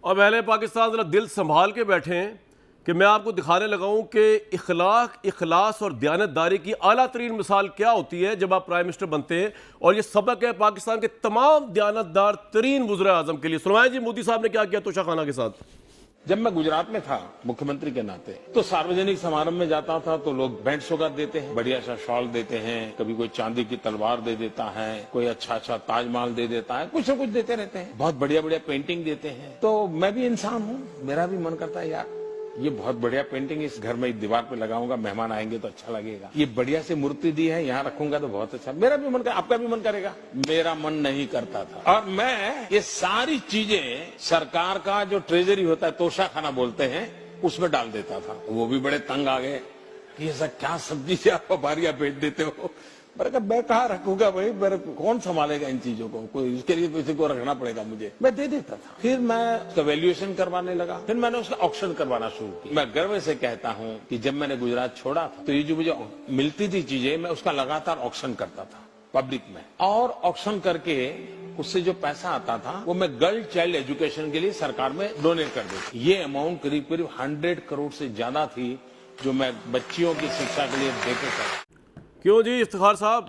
अब अहले पाकिस्तान जरा दिल संभाल के बैठे हैं कि मैं आपको दिखाने लगा हूं कि इखलाक, इखलास और दयानतदारी की आला तरीन मिसाल क्या होती है जब आप प्राइम मिनिस्टर बनते हैं। और ये सबक है पाकिस्तान के तमाम दयानतदार तरीन वज़ीर आज़म के लिए। सुनवाएं जी मोदी साहब ने क्या किया तोशा खाना के साथ। जब मैं गुजरात में था मुख्यमंत्री के नाते, तो सार्वजनिक समारोह में जाता था तो लोग बैंड सौगात देते हैं, बढ़िया सा शॉल देते हैं, कभी कोई चांदी की तलवार दे देता है, कोई अच्छा अच्छा ताजमहल दे देता है, कुछ न कुछ देते रहते हैं, बहुत बढ़िया बढ़िया पेंटिंग देते हैं। तो मैं भी इंसान हूँ, मेरा भी मन करता है यार ये बहुत बढ़िया पेंटिंग इस घर में दीवार पे लगाऊंगा, मेहमान आएंगे तो अच्छा लगेगा। ये बढ़िया से मूर्ति दी है, यहाँ रखूंगा तो बहुत अच्छा। मेरा भी मन कर, आपका भी मन करेगा। मेरा मन नहीं करता था, और मैं ये सारी चीजें सरकार का जो ट्रेजरी होता है, तोशा खाना बोलते हैं, उसमें डाल देता था। वो भी बड़े तंग आ गए कि ऐसा क्या सब्जी से आप बारियां बेच देते हो। मैं कहाँ रखूंगा भाई, मेरे कौन संभालेगा इन चीजों को, कोई इसके लिए किसी को रखना पड़ेगा मुझे। मैं दे देता था। फिर मैं उसका वैल्यूएशन करवाने लगा, फिर मैंने उसका ऑक्शन करवाना शुरू किया। मैं गर्व से कहता हूँ कि जब मैंने गुजरात छोड़ा था तो ये जो मुझे मिलती थी चीजें, मैं उसका लगातार ऑक्शन करता था पब्लिक में, और ऑक्शन करके उससे जो पैसा आता था वो मैं गर्ल चाइल्ड एजुकेशन के लिए सरकार में डोनेट कर देता। ये अमाउंट करीब करीब 100 करोड़ से ज्यादा थी जो मैं बच्चियों की शिक्षा के लिए देते था। क्यों जी इफ्तिखार साहब,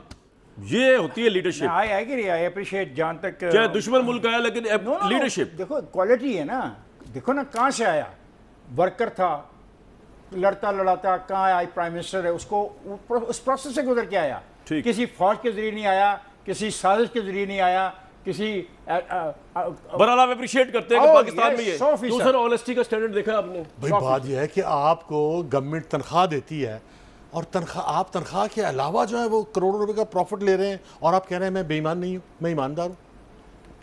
ये होती है लीडरशिप। आई अप्रिशिएट जहाँ तक चाहे दुश्मन मुल्क आया, लेकिन लीडरशिप देखो क्वालिटी है ना। देखो ना कहाँ से आया, वर्कर था, लड़ता लड़ाता कहाँ आया प्राइम मिनिस्टर है, उसको उस प्रोसेस से गुजर के आया। किसी फौज के जरिए नहीं आया, किसी साजिश के जरिए नहीं आया, किसी बहरहाल आप अप्रिशिएट करते हैं कि पाकिस्तान में ये दूसरा ऑनेस्टी का स्टैंडर्ड देखा आपने। भाई बात यह है कि आपको गवर्नमेंट तनख्वाह देती है, और आप तनख्वाह के अलावा जो है वो करोड़ों रुपए का प्रॉफिट ले रहे हैं, और आप कह रहे हैं मैं बेईमान नहीं हूँ, मैं ईमानदार हूँ।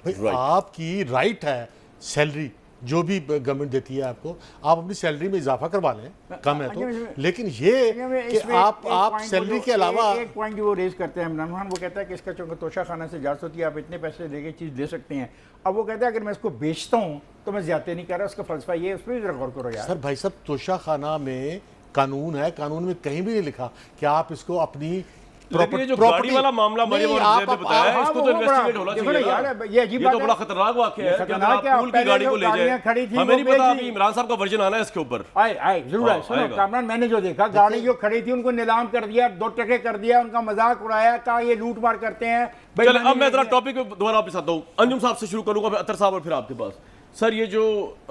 भाई आपकी राइट है, सैलरी जो भी गवर्नमेंट देती है आपको, आप अपनी सैलरी में इजाफा करवा लें, कम है तो, लेकिन ये कि आप सैलरी के अलावा एक पॉइंट जो वो रेज करते हैं इमरान खान, वो कहता है कि इसका चूंकि तोशा खाना से जांच होती है, आप इतने पैसे देके चीज़ दे सकते हैं। अब वो कहता है अगर मैं इसको बेचता हूँ तो मैं ज्यादा नहीं कर रहा, उसका फलसफा ये, उस पर भी जरा गौर करो यार। सर भाई साहब, तोशा खाना में कानून है, कानून में कहीं भी नहीं लिखा कि आप इसको अपनी जो गाड़ी वाला मामला मरियम औरंगजेब ने बताया है, इसको तो इन्वेस्टिगेट होना चाहिए। ये तो बड़ा खतरनाक वाकया है कि आप पूल की गाड़ी को ले जाए। हमें नहीं पता अभी इमरान साहब का वर्जन आना है इसके ऊपर। जरूर है। सुनो कामरान, मैंने जो देखा, गाड़ी जो खड़ी थी उनको नीलाम कर दिया, 2 टके कर दिया, उनका मजाक उड़ाया, कहा ये लूट मार करते हैं। अब मैं जरा टॉपिक दोबारा वापस आता हूँ, अंजुम साहब से शुरू करूंगा, अतर साहब और फिर आपके पास। सर ये जो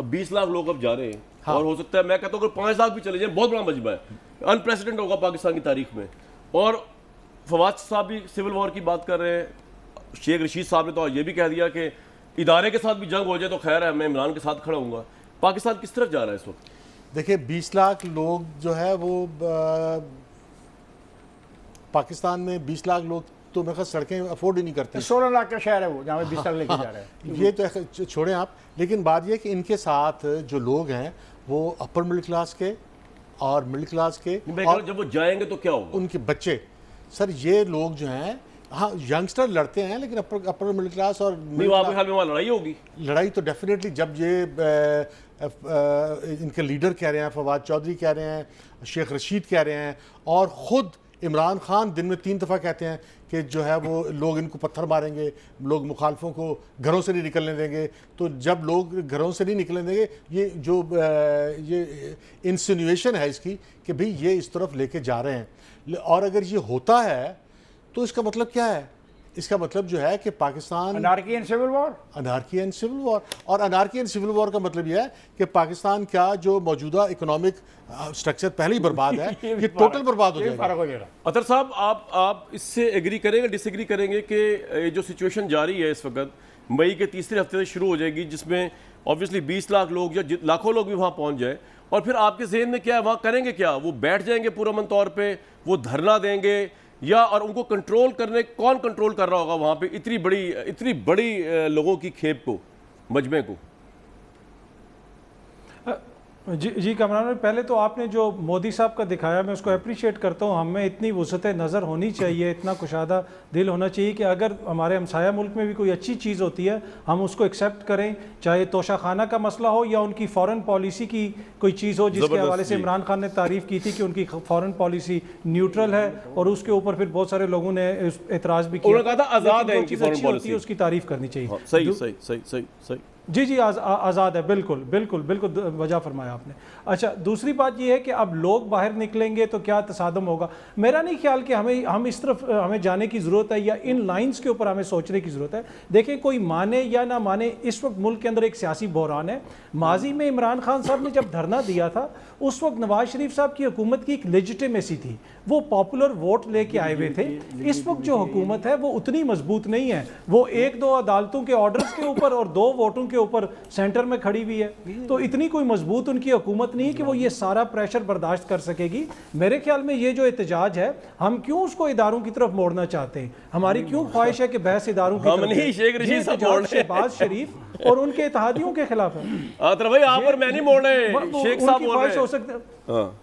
20 लाख लोग अब जा रहे हैं, और हो सकता है मैं कहता हूँ अगर 5 लाख भी चले जाए, बहुत बड़ा मजमा है, अनप्रेसिडेंट होगा पाकिस्तान की तारीख में। और फवाद साहब भी सिविल वॉर की बात कर रहे हैं, शेख रशीद साहब ने तो ये भी कह दिया कि इदारे के साथ भी जंग हो जाए तो खैर है, मैं इमरान के साथ खड़ा हूँगा। पाकिस्तान किस तरफ जा रहा है इस वक्त? देखिए 20 लाख लोग जो है वो पाकिस्तान में 20 लाख लोग तो मेरे ख्याल सड़कें अफोर्ड ही नहीं करते। 16 लाख का शहर है वो जहाँ 20 लाख लेके जा रहा है। ये तो छोड़ें आप, लेकिन बात यह कि इनके साथ जो लोग हैं वो अपर मिडिल क्लास के और मिडिल क्लास के, और जब वो जाएंगे तो क्या होगा? उनके बच्चे। सर ये लोग जो हैं, हाँ यंगस्टर लड़ते हैं, लेकिन अपर मिडिल क्लास और आपके ख्याल में वहाँ लड़ाई होगी? लड़ाई तो डेफिनेटली, जब ये इनके लीडर कह रहे हैं, फवाद चौधरी कह रहे हैं, शेख रशीद कह रहे हैं, और ख़ुद इमरान खान दिन में 3 दफ़ा कहते हैं कि जो है वो लोग इनको पत्थर मारेंगे, लोग मुखालफों को घरों से नहीं निकलने देंगे। तो जब लोग घरों से नहीं निकलने देंगे, ये जो ये इंसिनुएशन है इसकी कि भाई ये इस तरफ लेके जा रहे हैं, और अगर ये होता है तो इसका मतलब क्या है? इसका मतलब जो है कि Pakistan anarchy and civil war, anarchy and civil war, और अनार्की एंड सिविल वॉर का मतलब यह है कि पाकिस्तान का जो मौजूदा इकोनॉमिक स्ट्रक्चर पहले ही बर्बाद है, ये टोटल बर्बाद हो जाएगा। अतर साहब, आप इससे एग्री करेंगे, डिसएग्री करेंगे कि ये जो सिचुएशन जारी है इस वक्त मई के तीसरे हफ्ते से शुरू हो जाएगी, जिसमें ऑब्वियसली 20 लाख लोग या लाखों लोग भी वहाँ पहुँच जाए, और फिर आपके जहन में क्या है, वहाँ करेंगे क्या? वो बैठ जाएंगे पुरअमन तौर पर, वो धरना देंगे, या और उनको कंट्रोल करने, कौन कंट्रोल कर रहा होगा वहाँ पे इतनी बड़ी लोगों की खेप को, मजमे को? जी कमरान भाई, पहले तो आपने जो मोदी साहब का दिखाया, मैं उसको अप्रिशिएट करता हूँ। हमें इतनी वसअत नज़र होनी चाहिए, इतना कुशादा दिल होना चाहिए कि अगर हमारे हमसाया मुल्क में भी कोई अच्छी चीज़ होती है हम उसको एक्सेप्ट करें, चाहे तोशाखाना का मसला हो या उनकी फ़ॉरेन पॉलिसी की कोई चीज़ हो, जिसके हवाले से इमरान खान ने तारीफ़ की थी कि उनकी फ़ॉरेन पॉलिसी न्यूट्रल है, और उसके ऊपर फिर बहुत सारे लोगों ने एतराज़ भी किया। उन्होंने कहा था आज़ाद है इनकी फ़ॉरेन पॉलिसी, उसकी तारीफ़ करनी चाहिए। सही सही सही सही सही जी आज़ाद है, बिल्कुल बिल्कुल बिल्कुल वजह फरमाया आपने। अच्छा, दूसरी बात ये है कि अब लोग बाहर निकलेंगे तो क्या तसादम होगा। मेरा नहीं ख्याल कि हम इस तरफ हमें जाने की ज़रूरत है या इन लाइंस के ऊपर हमें सोचने की ज़रूरत है। देखें, कोई माने या ना माने, इस वक्त मुल्क के अंदर एक सियासी बहरान है। माजी में इमरान खान साहब ने जब धरना दिया था, उस वक्त नवाज शरीफ साहब की हुकूमत की एक लेजिटिमेसी थी, वो पॉपुलर वोट लेके आए हुए थे। इस वक्त जो हुकूमत है वो उतनी मजबूत नहीं है, वो 1-2 अदालतों के ऑर्डर्स के ऊपर और 2 वोटों के ऊपर सेंटर में खड़ी हुई है, तो इतनी कोई मजबूत उनकी हुकूमत नहीं है कि वो ये सारा प्रेशर बर्दाश्त कर सकेगी। मेरे ख्याल में ये जो एहतजाज है, हम क्यों उसको इदारों की तरफ मोड़ना चाहते हैं? हमारी क्यों ख्वाहिश है कि बहस इदारों की तरफ? शहबाज शरीफ और उनके इत्तेहादियों के खिलाफ है। भाई आप और मैं नहीं मोड़ रहे, शेख साहब बोल रहे हैं। हो सकता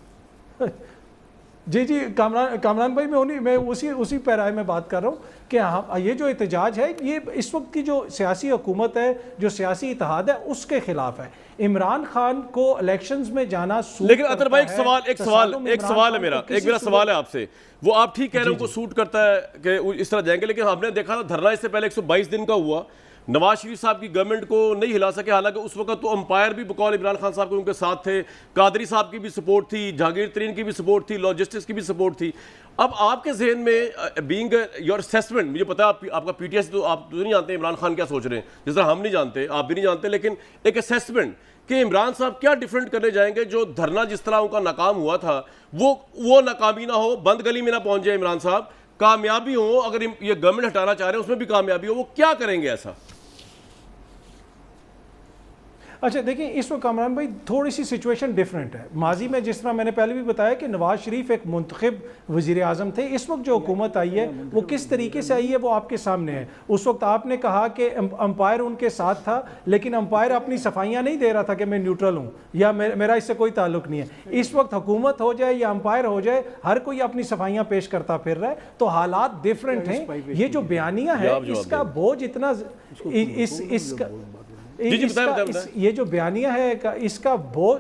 जी कामरान भाई, मैं उसी पैराए में बात कर रहा हूँ कि हाँ, ये जो एहतजाज है ये इस वक्त की जो सियासी हुकूमत है, जो सियासी इत्तेहाद है, उसके खिलाफ है। इमरान खान को इलेक्शंस में जाना सूट, लेकिन अतर भाई एक सवाल है मेरा सवाल है आपसे। वो आप ठीक कह रहे हो, उनको सूट करता है कि इस तरह जाएंगे, लेकिन हमने देखा था धरना इससे पहले 122 दिन का हुआ, नवाज शरीफ साहब की गवर्नमेंट को नहीं हिला सके, हालांकि उस वक्त तो अंपायर भी बकौल इमरान खान साहब के उनके साथ थे, कादरी साहब की भी सपोर्ट थी, जहांगीर तरीन की भी सपोर्ट थी, लॉजिस्टिक्स की भी सपोर्ट थी। अब आपके जहन में बीइंग योर असेसमेंट, मुझे पता है आपका पीटीएस तो आप तो नहीं जानते इमरान खान क्या सोच रहे हैं, जिस तरह हम नहीं जानते, आप भी नहीं जानते, लेकिन एक असेसमेंट कि इमरान साहब क्या डिफरेंट करने जाएंगे, जो धरना जिस तरह उनका नाकाम हुआ था वो नाकामी ना हो, बंद गली में ना पहुंच जाए इमरान साहब, कामयाबी हो, अगर ये गवर्नमेंट हटाना चाह रहे हैं उसमें भी कामयाबी हो, वो क्या करेंगे ऐसा? अच्छा देखिए, इस वक्त कामरान भाई थोड़ी सी सिचुएशन डिफरेंट है। माजी में जिस तरह मैंने पहले भी बताया कि नवाज शरीफ एक मुंतखब वज़ीर आज़म थे, इस वक्त जो हुकूमत आई है वो किस तरीके से आई है वो आपके सामने है। उस वक्त आपने कहा कि अंपायर उनके साथ था, लेकिन अंपायर अपनी सफाइयाँ नहीं दे रहा था कि मैं न्यूट्रल हूँ या मेरा इससे कोई ताल्लुक नहीं है। इस वक्त हुकूमत हो जाए या अंपायर हो जाए, हर कोई अपनी सफाइयाँ पेश करता फिर रहा है, तो हालात डिफरेंट हैं। ये जो बयानिया है इसका बोझ इतना ये जो बयानिया है इसका बोझ,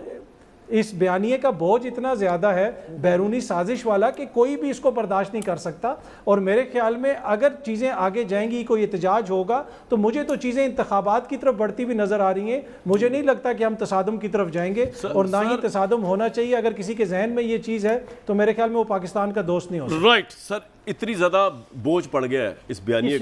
इस बयानिए का बोझ इतना ज़्यादा है बैरूनी साजिश वाला कि कोई भी इसको बर्दाश्त नहीं कर सकता। और मेरे ख्याल में अगर चीज़ें आगे जाएंगी, कोई एहतजाज होगा, तो मुझे तो चीज़ें इंतखाबात की तरफ बढ़ती हुई नज़र आ रही हैं। मुझे नहीं लगता कि हम तसादम की तरफ जाएंगे, और ना ही तसादम होना चाहिए। अगर किसी के जहन में ये चीज़ है तो मेरे ख्याल में वो पाकिस्तान का दोस्त नहीं हो सकता। राइट सर, इतनी ज्यादा बोझ पड़ गया है इस बयानिए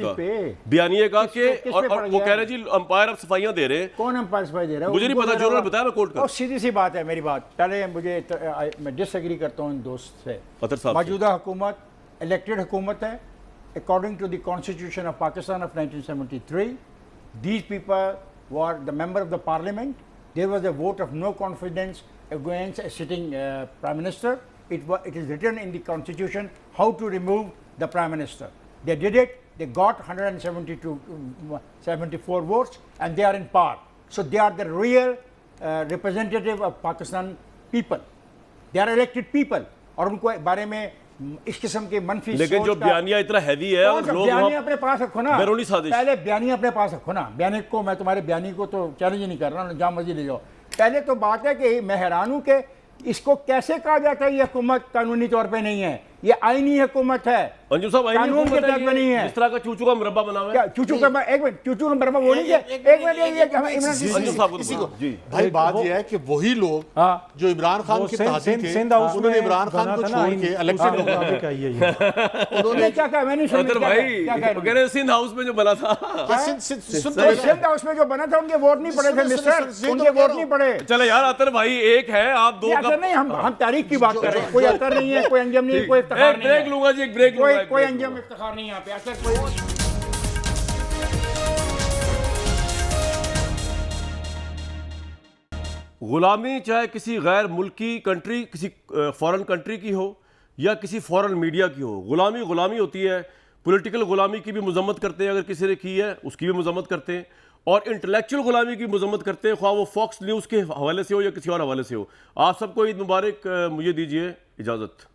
का कि और वो कह रहे जी अंपायर अब सफाइयां दे रहे हैं। कौन अंपायर सफाई दे रहा है? मुझे नहीं पता, जो उन्होंने बताया मैं कोट कर। सीधी सी बात है मेरी बात, पहले मैं डिसएग्री करता हूँ इन दोस्त से। मौजूदा हुकूमत इलेक्टेड हुकूमत है according to the constitution of Pakistan of 1973। These people were the member of the parliament there was a vote of no confidence against a sitting Prime Minister. It is written in the Constitution how to remove the Prime Minister. They did it. They got 174 votes, and they are in power. So they are the real representative of Pakistan people. They are elected people. और उनको बारे में इस किस्म के मनफी लेकिन जो बयानिया इतना हैवी है और लोग बयानिया अपने पास रखो ना, बैरूनी साजिश, पहले बयानिया अपने पास रखो ना। बयानी को मैं तुम्हारे बयानी को तो चैलेंज नहीं कर रहा हूँ, जहाँ मर्जी ले जाओ। पहले तो बात है कि मैं हैरान हूँ कि इसको कैसे कहा जाता है ये हुकूमत कानूनी तौर पे नहीं है, ये आईनी हुकूमत है। अंजुम साहब आईनी कानून के तहत नहीं है। इस तरह का चूचू का मुरब्बा बना हुआ है। चूचू का एक मिनट, चूचू का मुरब्बा वो नहीं है। एक मिनट अंजुम साहब को जी भाई बात ये है कि वही लोग जो इमरान खान के ताज़ी थे, उन्होंने इमरान खान को छोड़ के इलेक्शन उन्होंने क्या कहा, मैंने सुना भाई कह रहे सिंध हाउस में जो बना था, सिंध हाउस में जो बना था उनके वोट नहीं पड़े थे मिस्टर, उनके वोट नहीं पड़े। चलो यार अतर भाई एक है, आप दो का नहीं, हम तारीख की बात कर रहे हैं। कोई अतर नहीं है, कोई अंजम नहीं, कोई इफ्तिखार नहीं है। ब्रेक लूंगा जी, एक ब्रेक लूंगा। कोई अंजम इफ्तिखार नहीं यहाँ पे अतर कोई। गुलामी चाहे किसी गैर मुल्की कंट्री, किसी फॉरेन कंट्री की हो या किसी फॉरेन मीडिया की हो, गुलामी गुलामी होती है। पॉलिटिकल गुलामी की भी मजम्मत करते हैं, अगर किसी ने की है उसकी भी मजम्मत करते हैं, और इंटेलेक्चुअल गुलामी की मजम्मत करते हैं, ख्वाह वो फॉक्स न्यूज़ के हवाले से हो या किसी और हवाले से हो। आप सबको ईद मुबारक। मुझे दीजिए इजाज़त।